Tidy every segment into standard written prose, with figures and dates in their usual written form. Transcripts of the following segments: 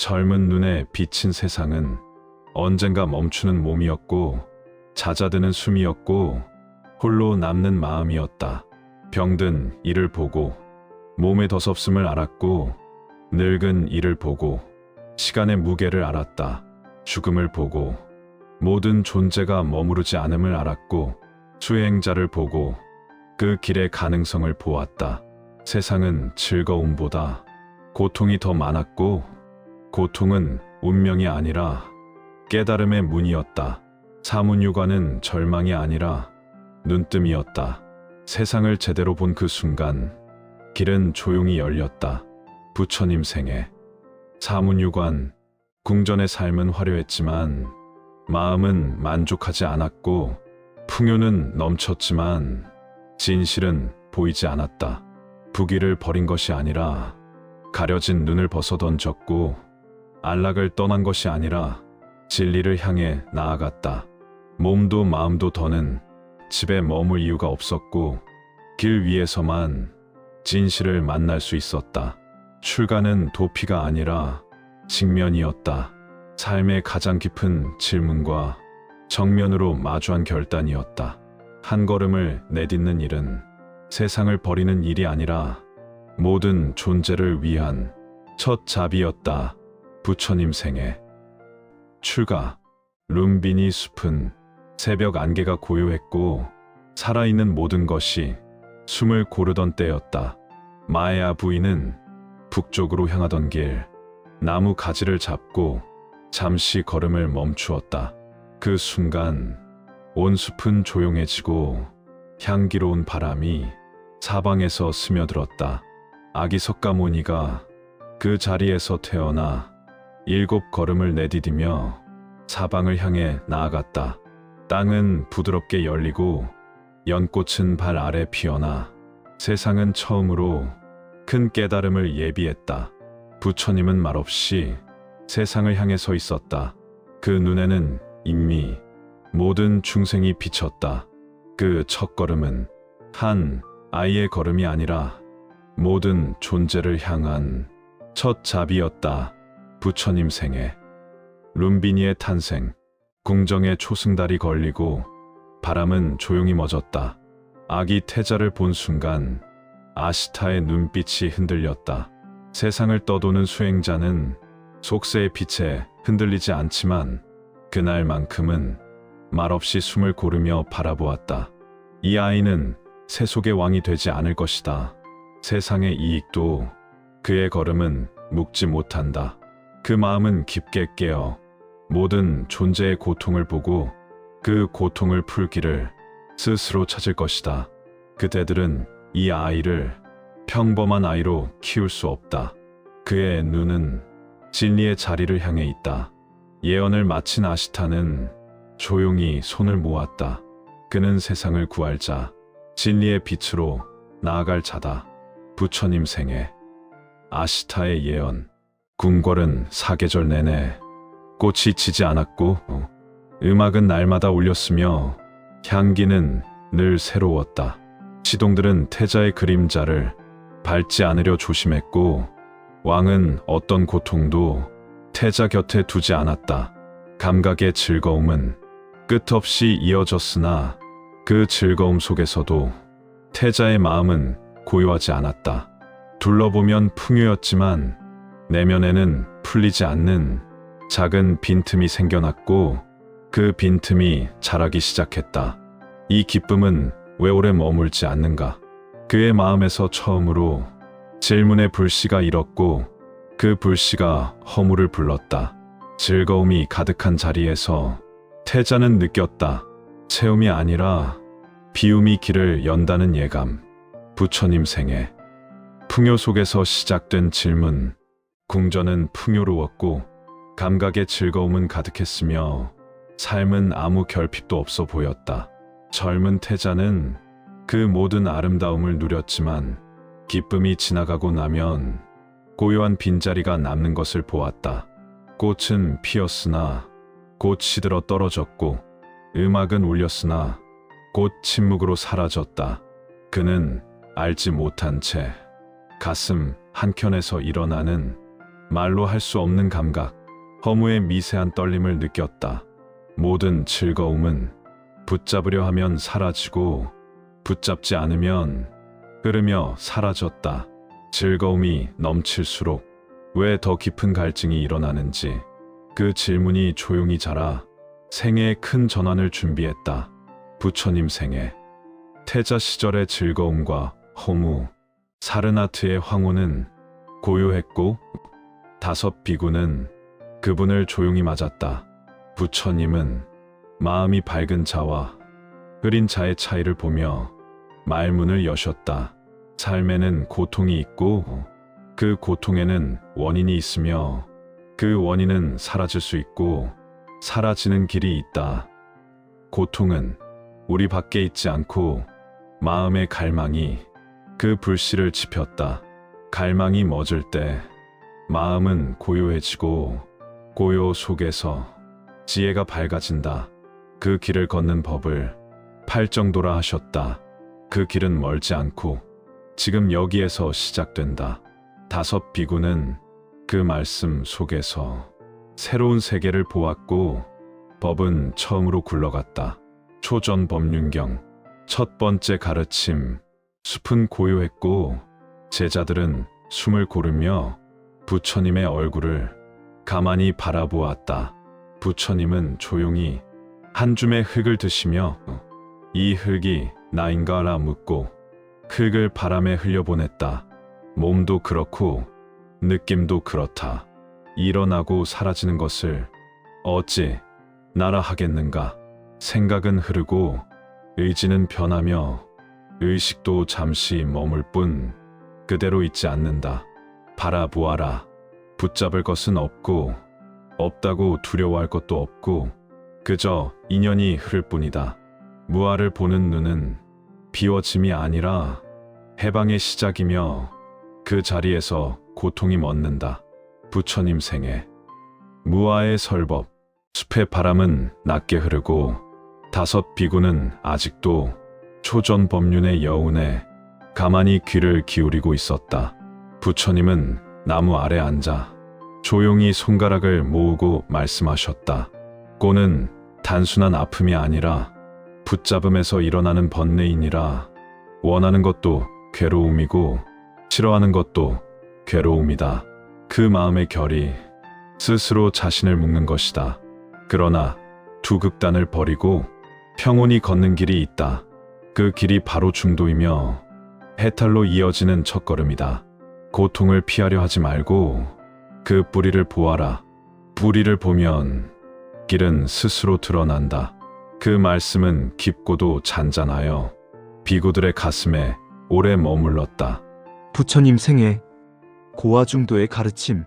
젊은 눈에 비친 세상은 언젠가 멈추는 몸이었고 잦아드는 숨이었고 홀로 남는 마음이었다. 병든 이를 보고 몸의 더섭음을 알았고 늙은 이를 보고 시간의 무게를 알았다. 죽음을 보고 모든 존재가 머무르지 않음을 알았고 수행자를 보고 그 길의 가능성을 보았다. 세상은 즐거움보다 고통이 더 많았고 고통은 운명이 아니라 깨달음의 문이었다. 사문유관은 절망이 아니라 눈뜸이었다. 세상을 제대로 본 그 순간 길은 조용히 열렸다. 부처님 생애. 사문유관. 궁전의 삶은 화려했지만 마음은 만족하지 않았고 풍요는 넘쳤지만 진실은 보이지 않았다. 부귀를 버린 것이 아니라 가려진 눈을 벗어던졌고 안락을 떠난 것이 아니라 진리를 향해 나아갔다. 몸도 마음도 더는 집에 머물 이유가 없었고 길 위에서만 진실을 만날 수 있었다. 출가는 도피가 아니라 직면이었다. 삶의 가장 깊은 질문과 정면으로 마주한 결단이었다. 한 걸음을 내딛는 일은 세상을 버리는 일이 아니라 모든 존재를 위한 첫 잡이었다. 부처님 생애. 출가. 룸비니 숲은 새벽 안개가 고요했고 살아있는 모든 것이 숨을 고르던 때였다. 마야 부인은 북쪽으로 향하던 길, 나무 가지를 잡고 잠시 걸음을 멈추었다. 그 순간 온 숲은 조용해지고 향기로운 바람이 사방에서 스며들었다. 아기 석가모니가 그 자리에서 태어나 7 걸음을 내디디며 사방을 향해 나아갔다. 땅은 부드럽게 열리고 연꽃은 발 아래 피어나 세상은 처음으로 큰 깨달음을 예비했다. 부처님은 말없이 세상을 향해 서 있었다. 그 눈에는 인미, 모든 중생이 비쳤다. 그 첫걸음은 한 아이의 걸음이 아니라 모든 존재를 향한 첫 잡이었다. 부처님 생애. 룸비니의 탄생. 궁정에 초승달이 걸리고 바람은 조용히 멎었다. 아기 태자를 본 순간 아시타의 눈빛이 흔들렸다. 세상을 떠도는 수행자는 속세의 빛에 흔들리지 않지만 그날만큼은 말없이 숨을 고르며 바라보았다. 이 아이는 세속의 왕이 되지 않을 것이다. 세상의 이익도 그의 걸음은 묵지 못한다. 그 마음은 깊게 깨어 모든 존재의 고통을 보고 그 고통을 풀기를 스스로 찾을 것이다. 그대들은 이 아이를 평범한 아이로 키울 수 없다. 그의 눈은 진리의 자리를 향해 있다. 예언을 마친 아시타는 조용히 손을 모았다. 그는 세상을 구할 자, 진리의 빛으로 나아갈 자다. 부처님 생애. 아시타의 예언. 궁궐은 사계절 내내 꽃이 지지 않았고 음악은 날마다 울렸으며 향기는 늘 새로웠다. 시동들은 태자의 그림자를 밟지 않으려 조심했고 왕은 어떤 고통도 태자 곁에 두지 않았다. 감각의 즐거움은 끝없이 이어졌으나 그 즐거움 속에서도 태자의 마음은 고요하지 않았다. 둘러보면 풍요였지만 내면에는 풀리지 않는 작은 빈틈이 생겨났고 그 빈틈이 자라기 시작했다. 이 기쁨은 왜 오래 머물지 않는가? 그의 마음에서 처음으로 질문의 불씨가 일었고 그 불씨가 허물을 불렀다. 즐거움이 가득한 자리에서 태자는 느꼈다. 채움이 아니라 비움이 길을 연다는 예감. 부처님 생애. 풍요 속에서 시작된 질문. 궁전은 풍요로웠고 감각의 즐거움은 가득했으며 삶은 아무 결핍도 없어 보였다. 젊은 태자는 그 모든 아름다움을 누렸지만 기쁨이 지나가고 나면 고요한 빈자리가 남는 것을 보았다. 꽃은 피었으나 곧 시들어 떨어졌고 음악은 울렸으나 곧 침묵으로 사라졌다. 그는 알지 못한 채 가슴 한켠에서 일어나는 말로 할 수 없는 감각, 허무의 미세한 떨림을 느꼈다. 모든 즐거움은 붙잡으려 하면 사라지고 붙잡지 않으면 흐르며 사라졌다. 즐거움이 넘칠수록 왜 더 깊은 갈증이 일어나는지 그 질문이 조용히 자라 생애의 큰 전환을 준비했다. 부처님 생애. 태자 시절의 즐거움과 허무, 사르나트의 황혼은 고요했고 다섯 비구는 그분을 조용히 맞았다. 부처님은 마음이 밝은 자와 흐린 자의 차이를 보며 말문을 여셨다. 삶에는 고통이 있고 그 고통에는 원인이 있으며 그 원인은 사라질 수 있고 사라지는 길이 있다. 고통은 우리 밖에 있지 않고 마음의 갈망이 그 불씨를 지폈다. 갈망이 멎을 때 마음은 고요해지고 고요 속에서 지혜가 밝아진다. 그 길을 걷는 법을 팔정도라 하셨다. 그 길은 멀지 않고 지금 여기에서 시작된다. 다섯 비구는 그 말씀 속에서 새로운 세계를 보았고 법은 처음으로 굴러갔다. 초전 법륜경 첫 번째 가르침. 숲은 고요했고 제자들은 숨을 고르며 부처님의 얼굴을 가만히 바라보았다. 부처님은 조용히 한 줌의 흙을 드시며 이 흙이 나인가라 묻고 흙을 바람에 흘려보냈다. 몸도 그렇고 느낌도 그렇다. 일어나고 사라지는 것을 어찌 나라 하겠는가. 생각은 흐르고 의지는 변하며 의식도 잠시 머물 뿐 그대로 있지 않는다. 바라보아라. 붙잡을 것은 없고 없다고 두려워할 것도 없고 그저 인연이 흐를 뿐이다. 무아를 보는 눈은 비워짐이 아니라 해방의 시작이며 그 자리에서 고통이 멎는다. 부처님 생애. 무아의 설법. 숲의 바람은 낮게 흐르고 다섯 비구는 아직도 초전 법륜의 여운에 가만히 귀를 기울이고 있었다. 부처님은 나무 아래 앉아 조용히 손가락을 모으고 말씀하셨다. 고는 단순한 아픔이 아니라 붙잡음에서 일어나는 번뇌이니라. 원하는 것도 괴로움이고 싫어하는 것도 괴로움이다. 그 마음의 결이 스스로 자신을 묶는 것이다. 그러나 두 극단을 버리고 평온히 걷는 길이 있다. 그 길이 바로 중도이며 해탈로 이어지는 첫걸음이다. 고통을 피하려 하지 말고 그 뿌리를 보아라. 뿌리를 보면 길은 스스로 드러난다. 그 말씀은 깊고도 잔잔하여 비구들의 가슴에 오래 머물렀다. 부처님 생애. 고아중도의 가르침.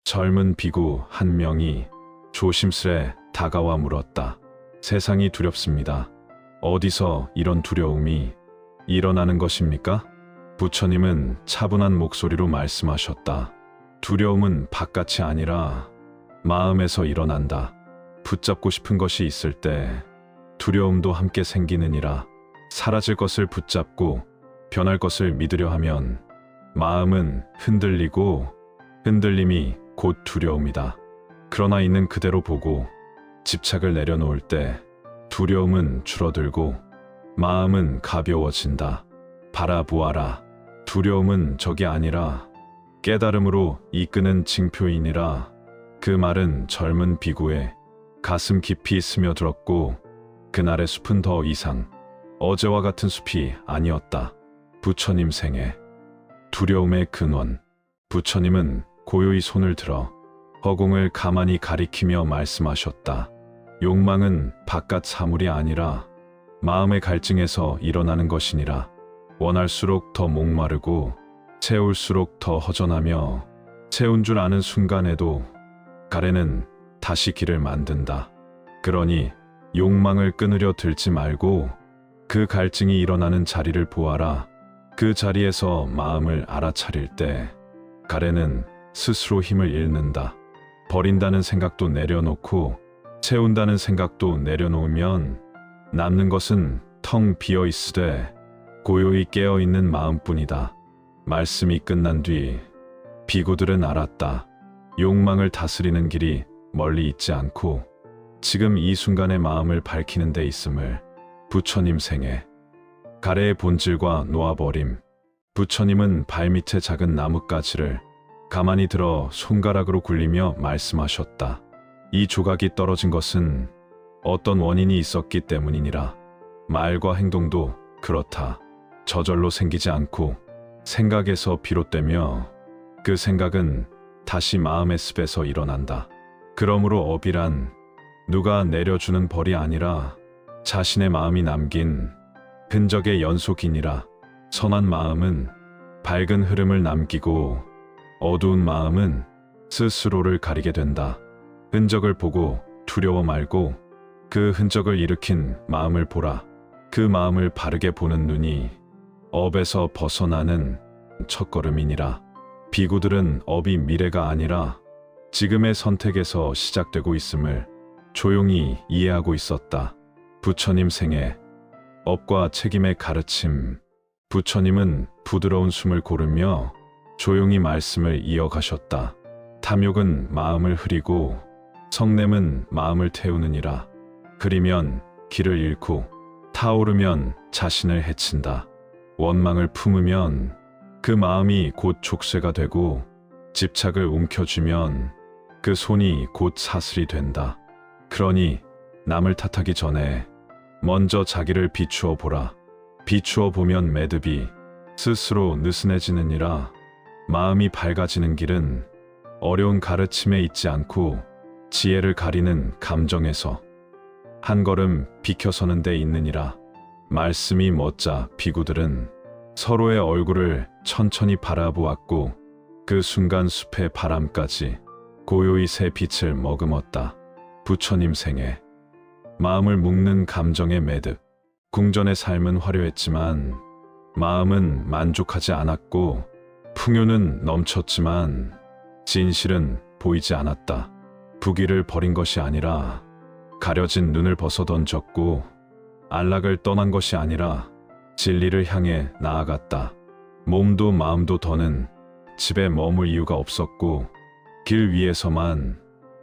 젊은 비구 한 명이 조심스레 다가와 물었다. 세상이 두렵습니다. 어디서 이런 두려움이 일어나는 것입니까? 부처님은 차분한 목소리로 말씀하셨다. 두려움은 바깥이 아니라 마음에서 일어난다. 붙잡고 싶은 것이 있을 때 두려움도 함께 생기느니라. 사라질 것을 붙잡고 변할 것을 믿으려 하면 마음은 흔들리고 흔들림이 곧 두려움이다. 그러나 있는 그대로 보고 집착을 내려놓을 때 두려움은 줄어들고 마음은 가벼워진다. 바라보아라. 두려움은 적이 아니라 깨달음으로 이끄는 징표이니라. 그 말은 젊은 비구의 가슴 깊이 스며들었고 그날의 숲은 더 이상 어제와 같은 숲이 아니었다. 부처님 생애. 두려움의 근원. 부처님은 고요히 손을 들어 허공을 가만히 가리키며 말씀하셨다. 욕망은 바깥 사물이 아니라 마음의 갈증에서 일어나는 것이니라. 원할수록 더 목마르고 채울수록 더 허전하며 채운 줄 아는 순간에도 가래는 다시 길을 만든다. 그러니 욕망을 끊으려 들지 말고 그 갈증이 일어나는 자리를 보아라. 그 자리에서 마음을 알아차릴 때 가래는 스스로 힘을 잃는다. 버린다는 생각도 내려놓고 채운다는 생각도 내려놓으면 남는 것은 텅 비어 있으되 고요히 깨어있는 마음뿐이다. 말씀이 끝난 뒤 비구들은 알았다. 욕망을 다스리는 길이 멀리 있지 않고 지금 이 순간의 마음을 밝히는 데 있음을 부처님 생애. 가래의 본질과 놓아버림. 부처님은 발밑에 작은 나뭇가지를 가만히 들어 손가락으로 굴리며 말씀하셨다. 이 조각이 떨어진 것은 어떤 원인이 있었기 때문이니라. 말과 행동도 그렇다. 저절로 생기지 않고 생각에서 비롯되며 그 생각은 다시 마음의 습에서 일어난다. 그러므로 업이란 누가 내려주는 벌이 아니라 자신의 마음이 남긴 흔적의 연속이니라. 선한 마음은 밝은 흐름을 남기고 어두운 마음은 스스로를 가리게 된다. 흔적을 보고 두려워 말고 그 흔적을 일으킨 마음을 보라. 그 마음을 바르게 보는 눈이 업에서 벗어나는 첫걸음이니라. 비구들은 업이 미래가 아니라 지금의 선택에서 시작되고 있음을 조용히 이해하고 있었다. 부처님 생애. 업과 책임의 가르침. 부처님은 부드러운 숨을 고르며 조용히 말씀을 이어가셨다. 탐욕은 마음을 흐리고 성냄은 마음을 태우느니라. 흐리면 길을 잃고 타오르면 자신을 해친다. 원망을 품으면 그 마음이 곧 족쇄가 되고 집착을 움켜쥐면 그 손이 곧 사슬이 된다. 그러니 남을 탓하기 전에 먼저 자기를 비추어 보라. 비추어 보면 매듭이 스스로 느슨해지느니라. 마음이 밝아지는 길은 어려운 가르침에 있지 않고 지혜를 가리는 감정에서 한 걸음 비켜서는 데 있느니라. 말씀이 멎자 비구들은 서로의 얼굴을 천천히 바라보았고 그 순간 숲의 바람까지 고요히 새 빛을 머금었다. 부처님 생애. 마음을 묶는 감정의 매듭. 궁전의 삶은 화려했지만 마음은 만족하지 않았고 풍요는 넘쳤지만 진실은 보이지 않았다. 부귀를 버린 것이 아니라 가려진 눈을 벗어던졌고 안락을 떠난 것이 아니라 진리를 향해 나아갔다. 몸도 마음도 더는 집에 머물 이유가 없었고 길 위에서만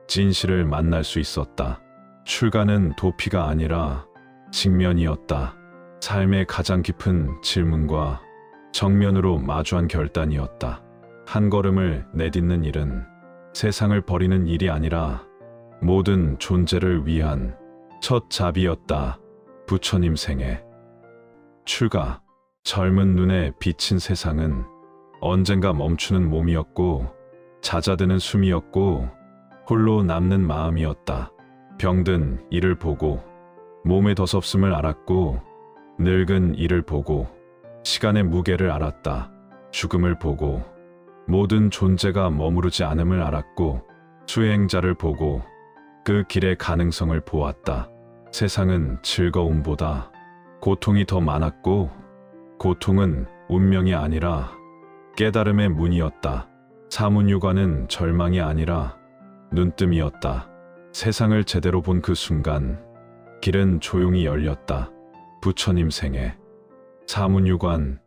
진실을 만날 수 있었다. 출가는 도피가 아니라 직면이었다. 삶의 가장 깊은 질문과 정면으로 마주한 결단이었다. 한 걸음을 내딛는 일은 세상을 버리는 일이 아니라 모든 존재를 위한 첫 잡이었다. 부처님 생애. 출가. 젊은 눈에 비친 세상은 언젠가 멈추는 몸이었고 잦아드는 숨이었고 홀로 남는 마음이었다. 병든 이를 보고 몸의 더섭음을 알았고 늙은 이를 보고 시간의 무게를 알았다. 죽음을 보고 모든 존재가 머무르지 않음을 알았고 수행자를 보고 그 길의 가능성을 보았다. 세상은 즐거움보다 고통이 더 많았고 고통은 운명이 아니라 깨달음의 문이었다. 사문유관은 절망이 아니라 눈뜸이었다. 세상을 제대로 본 그 순간 길은 조용히 열렸다. 부처님 생애. 사문유관.